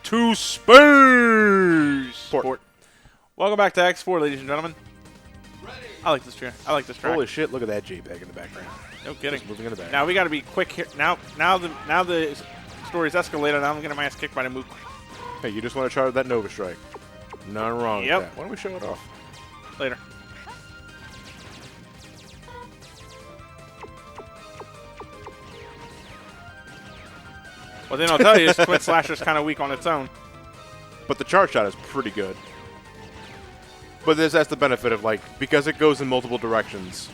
to space. Port. Welcome back to X4, ladies and gentlemen. I like this track. Holy shit! Look at that JPEG in the background. No kidding. Just moving in the back. Now we got to be quick here. Now the story's escalated. Now I'm getting my ass kicked by the Mook. Hey, you just want to try that Nova Strike? Nothing wrong with that. Why don't we show it off? Later. Well, then I'll tell you, Twin Slasher's kind of weak on its own. But the charge shot is pretty good. But that's the benefit of, like, because it goes in multiple directions,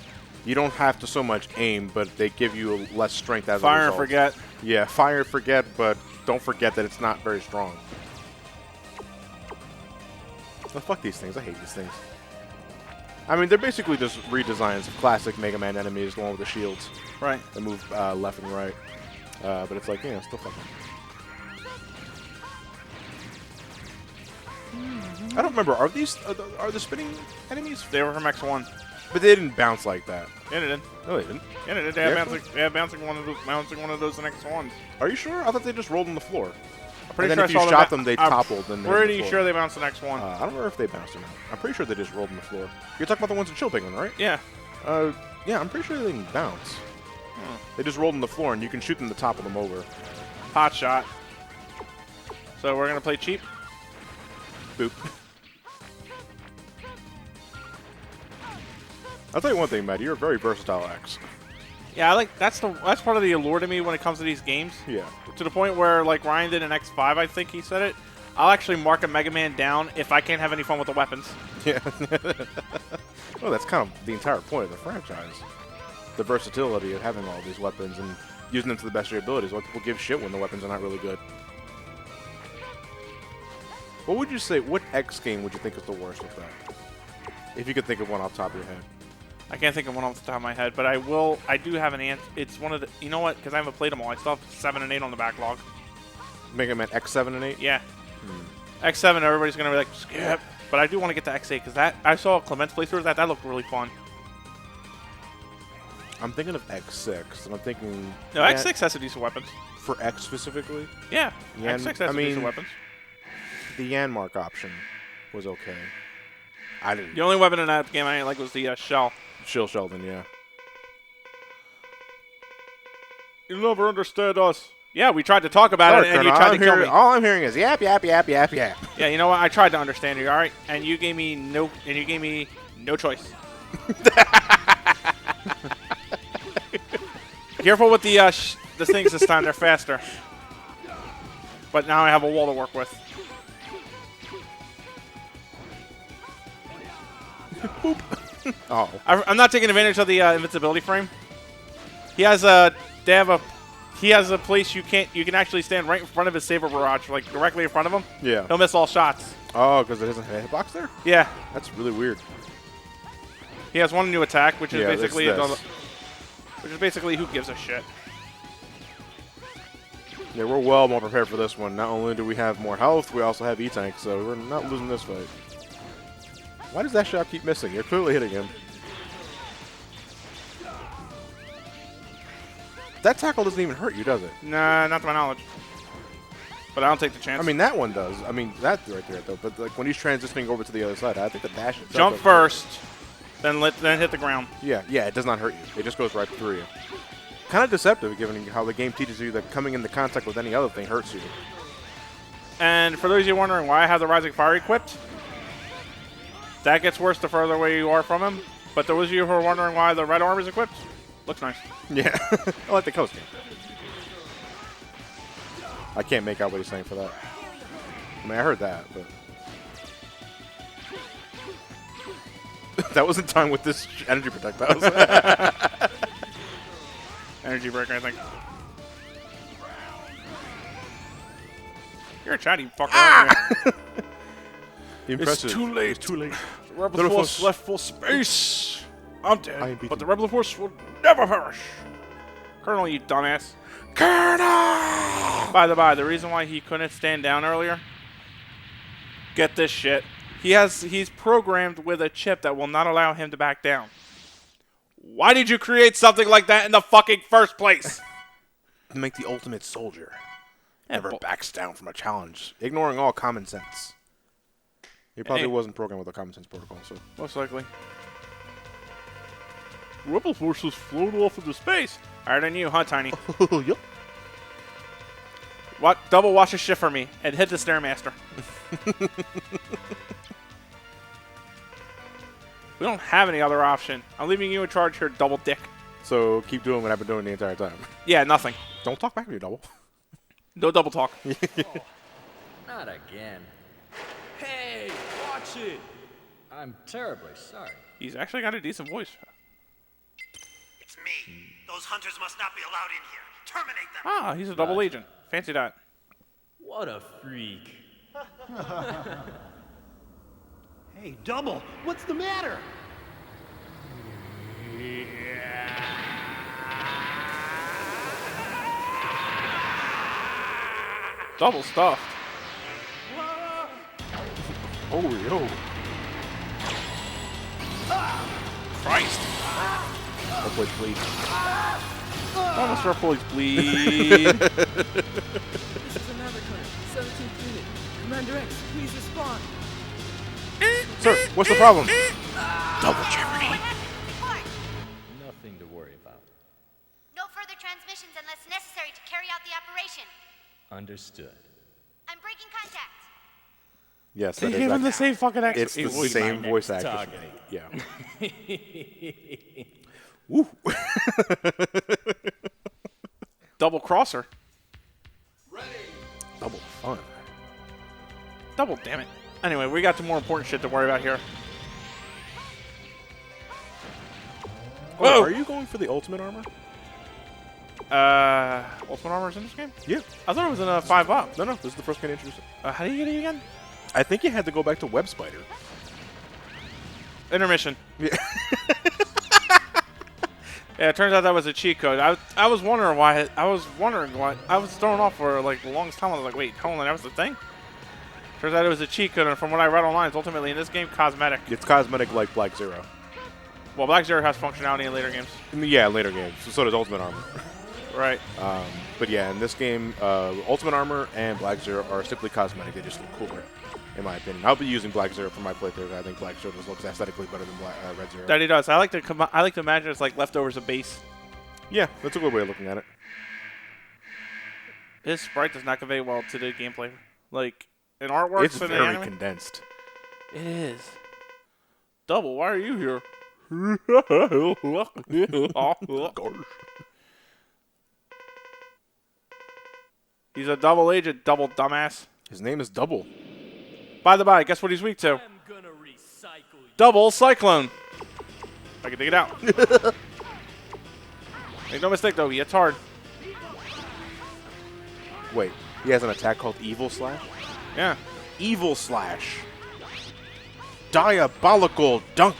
you don't have to so much aim, but they give you less strength as a result. Fire and forget. Yeah, fire and forget, but don't forget that it's not very strong. Oh, fuck these things. I hate these things. I mean, they're basically just redesigns of classic Mega Man enemies, the one with the shields. Right. That move left and right. But it's like, still fucking. I don't remember. Are these are the spinning enemies? They were from X1. But they didn't bounce like that. Yeah, they did. No, they didn't. Yeah, they did. They had bouncing one of those in X1s. Are you sure? I thought they just rolled on the floor. I'm pretty and sure then if you shot them, they toppled. And pretty sure they bounced in X1. I don't remember if they bounced or not. I'm pretty sure they just rolled on the floor. You're talking about the ones in Chill Penguin, right? Yeah. Yeah, I'm pretty sure they didn't bounce. They just rolled on the floor, and you can shoot them to topple them over. Hot shot. So we're gonna play cheap. Boop. I'll tell you one thing, Matt. You're a very versatile X. Yeah, I like that's part of the allure to me when it comes to these games. Yeah. To the point where, like Ryan did in X5, I think he said it. I'll actually mark a Mega Man down if I can't have any fun with the weapons. Yeah. Well, that's kind of the entire point of the franchise. The versatility of having all these weapons and using them to the best of your abilities. Why people give shit when the weapons are not really good. What would you say, what X game would you think is the worst with that? If you could think of one off the top of your head. I can't think of one off the top of my head, but I do have an answer. It's one of the, you know what, because I haven't played them all. I still have 7 and 8 on the backlog. Mega Man X7 and 8? Yeah. X7, everybody's going to be like, skip. But I do want to get to X8, because I saw Clement's playthrough of that. That looked really fun. I'm thinking of X6, and I'm thinking... No, X6 has some decent weapons. For X specifically? Yeah, X6 has some decent weapons. The Yanmark option was okay. I didn't... The only weapon in that game I didn't like was the shell. Shill Sheldon, yeah. You never understood us. Yeah, we tried to talk about it, and you tried to kill me. All I'm hearing is yap, yap, yap, yap, yap. Yeah, you know what? I tried to understand you, all right? And you gave me no choice. Careful with the things this time. They're faster. But now I have a wall to work with. Boop. Oh. I'm not taking advantage of the invincibility frame. He has a place you can actually stand right in front of his saber barrage, like directly in front of him. Yeah. He'll miss all shots. Oh, because it doesn't have a hitbox there? Yeah. That's really weird. He has one new attack, which is basically who gives a shit. Yeah, we're well more prepared for this one. Not only do we have more health, we also have E-Tank, so we're not losing this fight. Why does that shot keep missing? You're clearly hitting him. That tackle doesn't even hurt you, does it? Nah, not to my knowledge. But I don't take the chance. I mean, that one does. I mean, that right there, though. But like when he's transitioning over to the other side, I think the dash itself jump first, then hit the ground. Yeah, it does not hurt you. It just goes right through you. Kind of deceptive, given how the game teaches you that coming into contact with any other thing hurts you. And for those of you wondering why I have the Rising Fire equipped, that gets worse the further away you are from him. But those of you who are wondering why the red armor is equipped, looks nice. Yeah, I like the coast game. I can't make out what he's saying for that. I mean, I heard that, but... that was in time with this energy projectiles. Energy breaker, I think. You're a chatty fucker, aren't you? Impressive. It's too late. It's too late. The Rebel Force left for space. I'm dead, but the Rebel Force will never perish. Colonel, you dumbass. Colonel! By the by, the reason why he couldn't stand down earlier, get this shit. He's programmed with a chip that will not allow him to back down. Why did you create something like that in the fucking first place? To make the ultimate soldier. Never backs down from a challenge, ignoring all common sense. He probably wasn't programmed with a common sense protocol, so. Most likely. Rebel forces float off into space. Higher than you, huh, Tiny? Yup. What? Double watch a shift for me and hit the Stairmaster. We don't have any other option. I'm leaving you in charge here, Double Dick. So keep doing what I've been doing the entire time. Yeah, nothing. Don't talk back to me, Double. No double talk. Not again. Hey, watch it! I'm terribly sorry. He's actually got a decent voice. It's me. Those hunters must not be allowed in here. Terminate them. Ah, he's a double agent. Fancy that. What a freak. Hey, Double, what's the matter? Double stuffed. Oh, yo. Christ. Hopefully, please. Almost our police bleed. This is a Maverick hunter, 17th unit. Commander X, please respond. Sir, what's the problem? Double jeopardy. Nothing to worry about. No further transmissions unless necessary to carry out the operation. Understood. I'm breaking contact. Yes, They that gave is him the same fucking accent. It's the same voice actor. Yeah. Woo. Double crosser. Double fun. Double, damn it. Anyway, we got some more important shit to worry about here. Oh, Whoa! are you going for the ultimate armor? Ultimate Armor's in this game? Yeah. I thought it was in a 5-up. No, this is the first game introduced. How do you get it again? I think you had to go back to Web Spider. Intermission. Yeah. Yeah, it turns out that was a cheat code. I was wondering why. I was thrown off for like the longest time. I was like, wait, hold on, that was the thing? Turns out it was a cheat code, and from what I read online, it's ultimately in this game cosmetic. It's cosmetic like Black Zero. Well, Black Zero has functionality in later games. Yeah, later games. So does Ultimate Armor. Right. But yeah, in this game, Ultimate Armor and Black Zero are simply cosmetic. They just look cooler, in my opinion. I'll be using Black Zero for my playthrough. I think Black Zero just looks aesthetically better than Red Zero. That he does. I like to imagine it's like leftovers of base. Yeah, that's a good way of looking at it. His sprite does not convey well to the gameplay. Like, in artwork, It's very condensed. It is. Double, why are you here? He's a double agent, double dumbass. His name is Double. By the by, guess what he's weak to? I'm gonna recycle you. Double Cyclone. I can dig it out. Make no mistake, though, he hits hard. Wait, he has an attack called Evil Slash? Yeah. Evil Slash. Diabolical Dunk.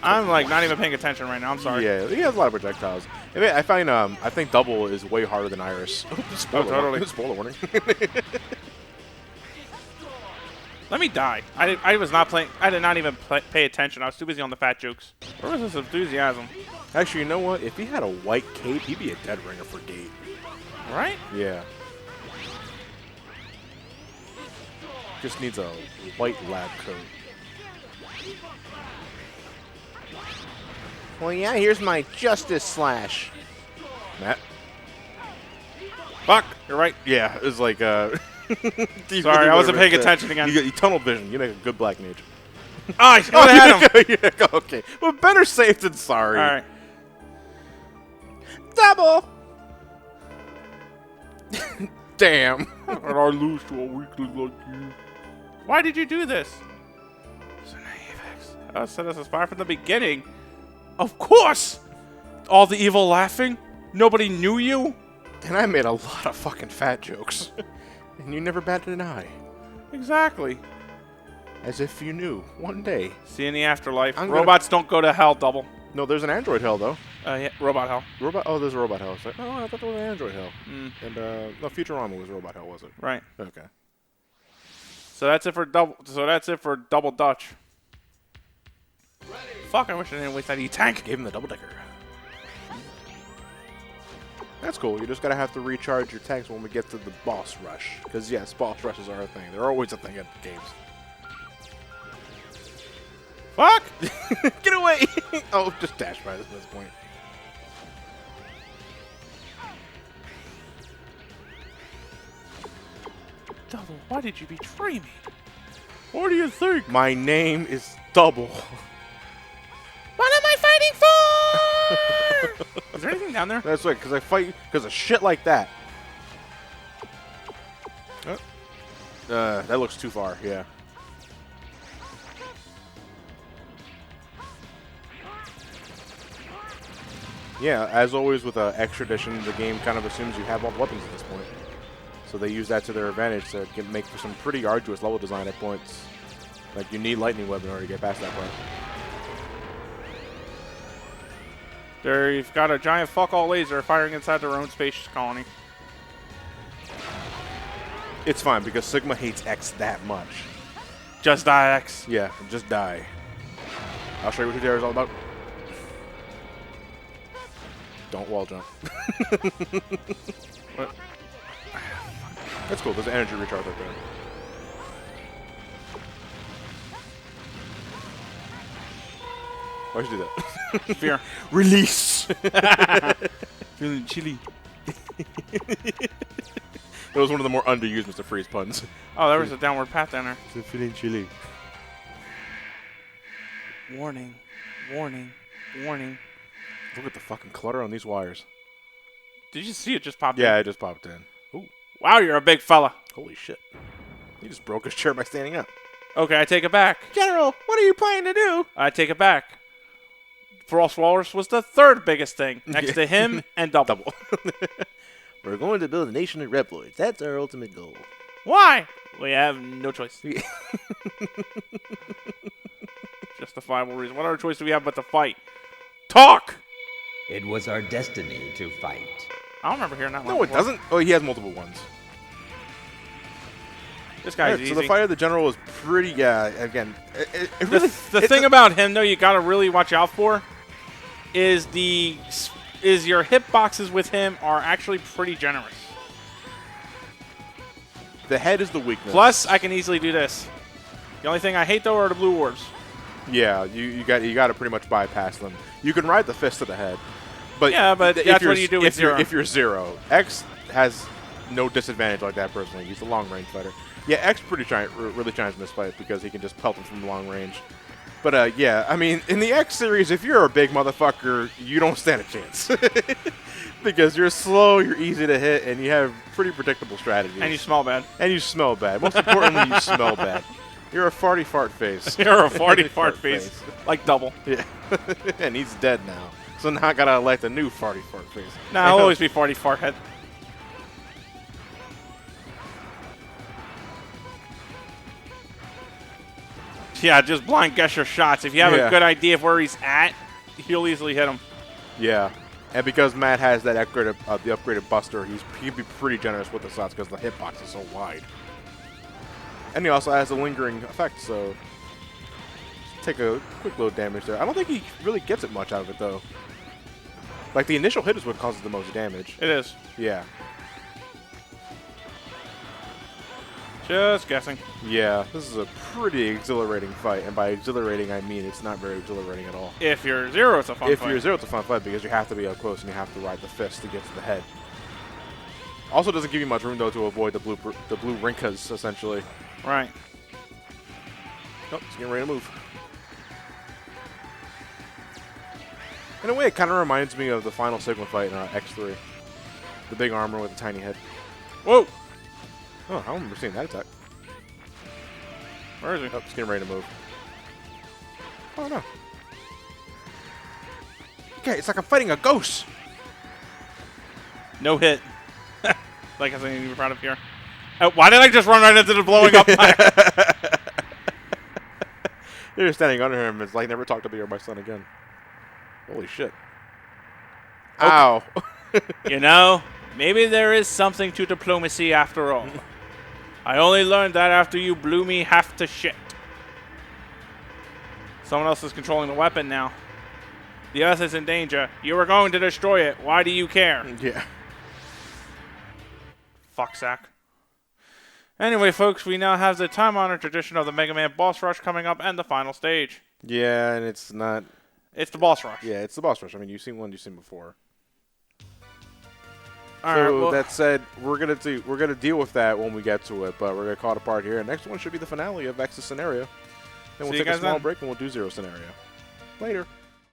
I'm like not even paying attention right now. I'm sorry. Yeah, he has a lot of projectiles. I think Double is way harder than Iris. Spoiler totally. warning. Spoiler warning. Let me die. I was not playing. I did not even pay attention. I was too busy on the fat jokes. Where was this enthusiasm? Actually, you know what? If he had a white cape, he'd be a dead ringer for Gate. Right? Yeah. Just needs a white lab coat. Well, yeah, here's my Justice Slash. Matt? Fuck. You're right. Yeah, it was like, Sorry, I wasn't paying attention again. You tunnel vision. You make a good Black Mage. Ah, I should have had him. Yeah, okay. Well, better safe than sorry. All right. Double! Damn. And I lose to a weakling like you. Why did you do this? So naive, X. I said this aspire from the beginning. Of course! All the evil laughing? Nobody knew you? And I made a lot of fucking fat jokes. And you never batted an eye. Exactly. As if you knew. One day. See you in the afterlife. I'm gonna- Robots don't go to hell, Double. No, there's an android hell, though. Yeah, robot hell. Oh, there's a robot hell. It's like, oh, I thought there was an android hell. Mm. And, no, Futurama was robot hell, was it? Right. Okay. So that's it for double. So that's it for Double Dutch. Fuck! I wish I didn't waste that E-tank. Gave him the double decker. That's cool. You just gotta have to recharge your tanks when we get to the boss rush. Because yes, boss rushes are a thing. They're always a thing at games. Fuck! Get away! Oh, just dash by this point. Double, why did you betray me? What do you think? My name is Double. What am I fighting for? Is there anything down there? That's right, because I fight because of shit like that. That looks too far, yeah. Yeah, as always with extra edition, the game kind of assumes you have all the weapons at this point. So they use that to their advantage to make for some pretty arduous level design at points. Like, you need lightning weapon in order to get past that part. They've got a giant fuck-all laser firing inside their own space colony. It's fine, because Sigma hates X that much. Just die, X. Yeah, just die. I'll show you what Hudera is all about. Don't wall jump. What? That's cool. There's an energy recharge right there. Why'd you do that? Fear. Release! Feeling chilly. That was one of the more underused Mr. Freeze puns. Oh, there was a downward path down there. Feeling chilly. Warning. Warning. Warning. Look at the fucking clutter on these wires. Did you see it just popped Yeah, in? it just popped in. Ooh, Wow, you're a big fella. holy shit. He just broke his chair by standing up. Okay, I take it back. General, what are you planning to do? I take it back. Frost Walrus was the third biggest thing, next to him and Double. Double. We're going to build a nation of Reploids. That's our ultimate goal. Why? We have no choice. Justifiable reason. What other choice do we have but to fight? Talk! It was our destiny to fight. I don't remember hearing that one No, it before. doesn't. Oh, he has multiple ones. This guy's Alright, easy. so the fight of the general is pretty, again, it The, really, the thing about him, though, you got to really watch out for is your hitboxes with him are actually pretty generous. the head is the weakness. Plus, I can easily do this. The only thing I hate, though, are the blue orbs. Yeah, you got to pretty much bypass them. You can ride the fist to the head, but Yeah, but if that's you're- what you do with if you're- Zero. If you're Zero, X has no disadvantage like that personally. He's a long range fighter. Yeah, X really shines in this fight because he can just pelt him from long range. But yeah, I mean, in the X series, if you're a big motherfucker, you don't stand a chance. Because you're slow, you're easy to hit, and you have pretty predictable strategies. And you smell bad. And you smell bad. Most importantly, you smell bad. You're a farty fart face. You're a farty fart face. Like Double. Yeah. And he's dead now. So now I gotta elect a new farty fart face. Nah, I'll always be farty fart head. Yeah, just blind guess your shots. If you have Yeah. a good idea of where he's at, you'll easily hit him. Yeah. And because Matt has that upgraded, the upgraded Buster, he can be pretty generous with the shots because the hitbox is so wide. And he also has a lingering effect, so take a quick load damage there. I don't think he really gets it much out of it, though. Like, the initial hit is what causes the most damage. It is. Yeah. Just guessing. Yeah, this is a pretty exhilarating fight, and by exhilarating, I mean it's not very exhilarating at all. If you're Zero, it's a fun If fight. you're Zero, it's a fun fight because you have to be up close and you have to ride the fist to get to the head. Also doesn't give you much room, though, to avoid the blue rinkas, essentially. Right. Oh, it's getting ready to move. In a way, it kind of reminds me of the final Sigma fight in X3. The big armor with the tiny head. Whoa! Oh, I don't remember seeing that attack. Where is he? Oh, it's getting ready to move. Oh, no. Okay, it's like I'm fighting a ghost. No hit. Like I was even proud of here. Why did I just run right into the blowing up fire? You're just standing under him. It's like never talk to me or my son again. Holy shit. Ow. You know, maybe there is something to diplomacy after all. I only learned that after you blew me half to shit. Someone else is controlling the weapon now. The Earth is in danger. You were going to destroy it. Why do you care? Yeah. fucksack. Anyway, folks, we now have the time-honored tradition of the Mega Man boss rush coming up and the final stage. Yeah, and it's not. It's the boss rush. Yeah, it's the boss rush. I mean, you've seen one, you've seen before. All So right, well, that said, we're gonna deal with that when we get to it, but we're gonna call it apart here. Next one should be the finale of X's scenario. Then we'll See you take a guys small then. break and we'll do Zero scenario. Later.